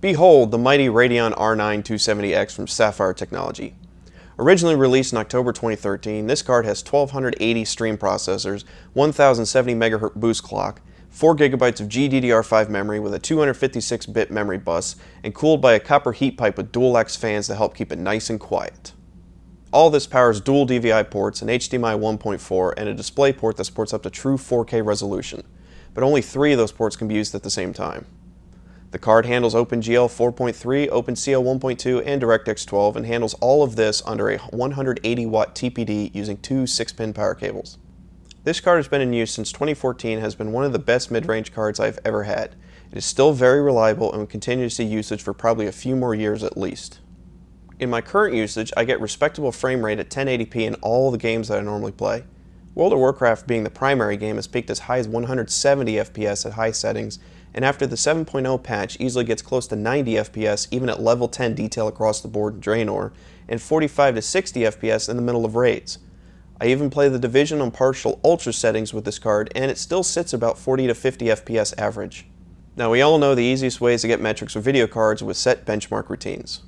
Behold the mighty Radeon R9 270X from Sapphire Technology. Originally released in October 2013, this card has 1280 stream processors, 1070 MHz boost clock, 4 GB of GDDR5 memory with a 256-bit memory bus, and cooled by a copper heat pipe with dual-X fans to help keep it nice and quiet. All this powers dual DVI ports, an HDMI 1.4, and a display port that supports up to true 4K resolution, but only 3 of those ports can be used at the same time. The card handles OpenGL 4.3, OpenCL 1.2, and DirectX 12, and handles all of this under a 180-watt TPD using 2 6-pin power cables. This card has been in use since 2014 and has been one of the best mid-range cards I've ever had. It is still very reliable and will continue to see usage for probably a few more years at least. In my current usage, I get respectable frame rate at 1080p in all the games that I normally play. World of Warcraft, being the primary game, has peaked as high as 170 FPS at high settings, and after the 7.0 patch easily gets close to 90 FPS even at level 10 detail across the board in Draenor, and 45 to 60 FPS in the middle of raids. I even play The Division on partial ultra settings with this card, and it still sits about 40 to 50 FPS average. Now we all know the easiest ways to get metrics with video cards with set benchmark routines.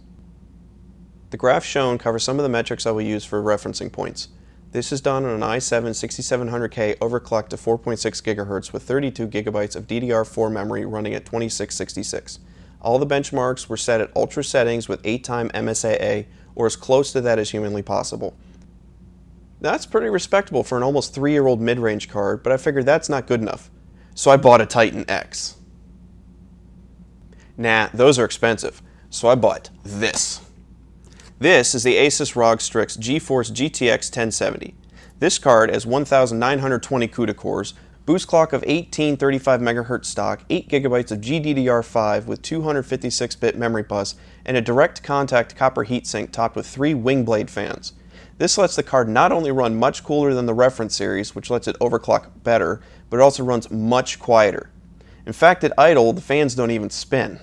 The graph shown covers some of the metrics I will use for referencing points. This is done on an i7-6700K overclocked to 4.6 GHz with 32 GB of DDR4 memory running at 2666. All the benchmarks were set at ultra settings with 8x MSAA, or as close to that as humanly possible. That's pretty respectable for an almost 3-year-old mid-range card, but I figured that's not good enough. So I bought a Titan X. Nah, those are expensive, so I bought this. This is the Asus ROG Strix GeForce GTX 1070. This card has 1920 CUDA cores, boost clock of 1835 MHz stock, 8 GB of GDDR5 with 256-bit memory bus, and a direct contact copper heatsink topped with 3 wing blade fans. This lets the card not only run much cooler than the reference series, which lets it overclock better, but it also runs much quieter. In fact, at idle, the fans don't even spin.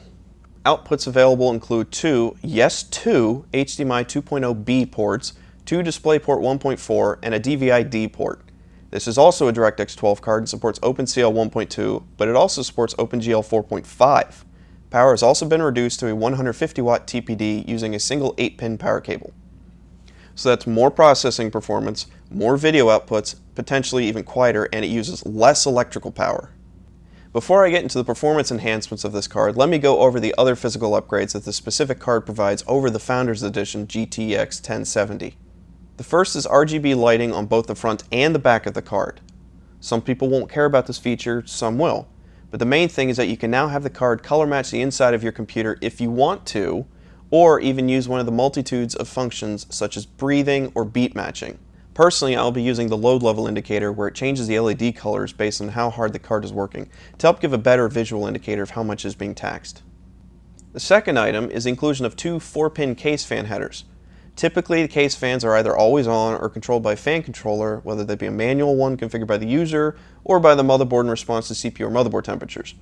Outputs available include 2 HDMI 2.0B ports, 2 DisplayPort 1.4, and a DVI-D port. This is also a DirectX 12 card and supports OpenCL 1.2, but it also supports OpenGL 4.5. Power has also been reduced to a 150-watt TPD using a single 8-pin power cable. So that's more processing performance, more video outputs, potentially even quieter, and it uses less electrical power. Before I get into the performance enhancements of this card, let me go over the other physical upgrades that this specific card provides over the Founders Edition GTX 1070. The first is RGB lighting on both the front and the back of the card. Some people won't care about this feature, some will. But the main thing is that you can now have the card color match the inside of your computer if you want to, or even use one of the multitudes of functions such as breathing or beat matching. Personally, I'll be using the load level indicator where it changes the LED colors based on how hard the card is working to help give a better visual indicator of how much is being taxed. The second item is the inclusion of 2 4-pin case fan headers. Typically, the case fans are either always on or controlled by a fan controller, whether they be a manual one configured by the user or by the motherboard in response to CPU or motherboard temperatures.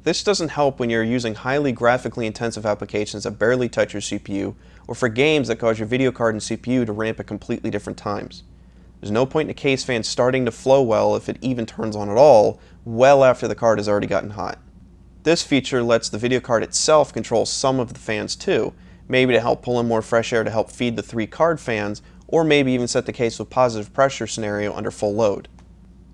This doesn't help when you're using highly graphically intensive applications that barely touch your CPU, or for games that cause your video card and CPU to ramp at completely different times. There's no point in a case fan starting to flow well, if it even turns on at all, well after the card has already gotten hot. This feature lets the video card itself control some of the fans too, maybe to help pull in more fresh air to help feed the 3 card fans, or maybe even set the case with positive pressure scenario under full load.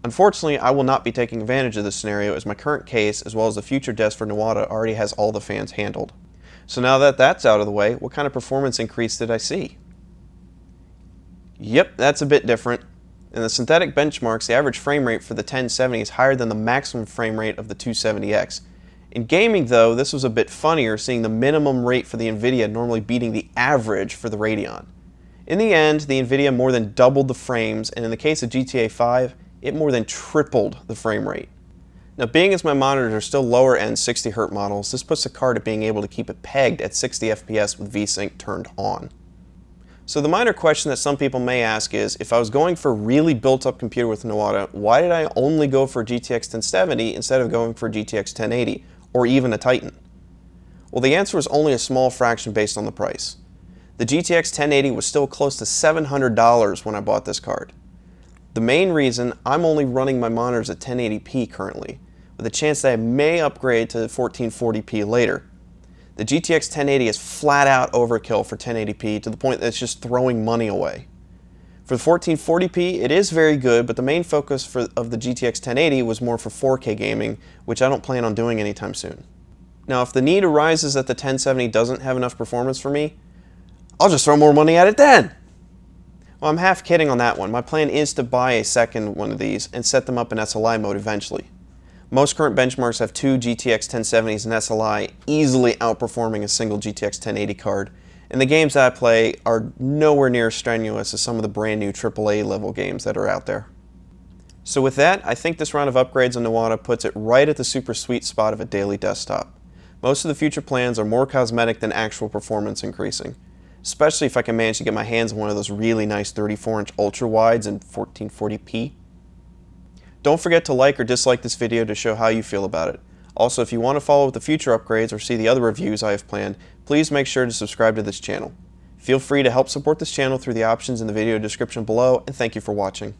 Unfortunately, I will not be taking advantage of this scenario as my current case, as well as the future desk for Nuada, already has all the fans handled. So now that that's out of the way, what kind of performance increase did I see? Yep, that's a bit different. In the synthetic benchmarks, the average frame rate for the 1070 is higher than the maximum frame rate of the 270X. In gaming though, this was a bit funnier, seeing the minimum rate for the Nvidia normally beating the average for the Radeon. In the end, the Nvidia more than doubled the frames, and in the case of GTA 5, it more than tripled the frame rate. Now, being as my monitors are still lower end 60Hz models, this puts the card at being able to keep it pegged at 60 FPS with VSync turned on. So the minor question that some people may ask is, if I was going for a really built up computer with Nuada, why did I only go for a GTX 1070 instead of going for a GTX 1080, or even a Titan? Well, the answer was only a small fraction based on the price. The GTX 1080 was still close to $700 when I bought this card. The main reason, I'm only running my monitors at 1080p currently, with a chance that I may upgrade to 1440p later. The GTX 1080 is flat out overkill for 1080p to the point that it's just throwing money away. For the 1440p, it is very good, but the main focus of the GTX 1080 was more for 4K gaming, which I don't plan on doing anytime soon. Now, if the need arises that the 1070 doesn't have enough performance for me, I'll just throw more money at it then! Well, I'm half kidding on that one. My plan is to buy a second one of these and set them up in SLI mode eventually. Most current benchmarks have two GTX 1070s in SLI, easily outperforming a single GTX 1080 card, and the games that I play are nowhere near as strenuous as some of the brand new AAA level games that are out there. So with that, I think this round of upgrades on Nuada puts it right at the super sweet spot of a daily desktop. Most of the future plans are more cosmetic than actual performance increasing, especially if I can manage to get my hands on one of those really nice 34-inch ultra-wides in 1440p. Don't forget to like or dislike this video to show how you feel about it. Also, if you want to follow with the future upgrades or see the other reviews I have planned, please make sure to subscribe to this channel. Feel free to help support this channel through the options in the video description below, and thank you for watching.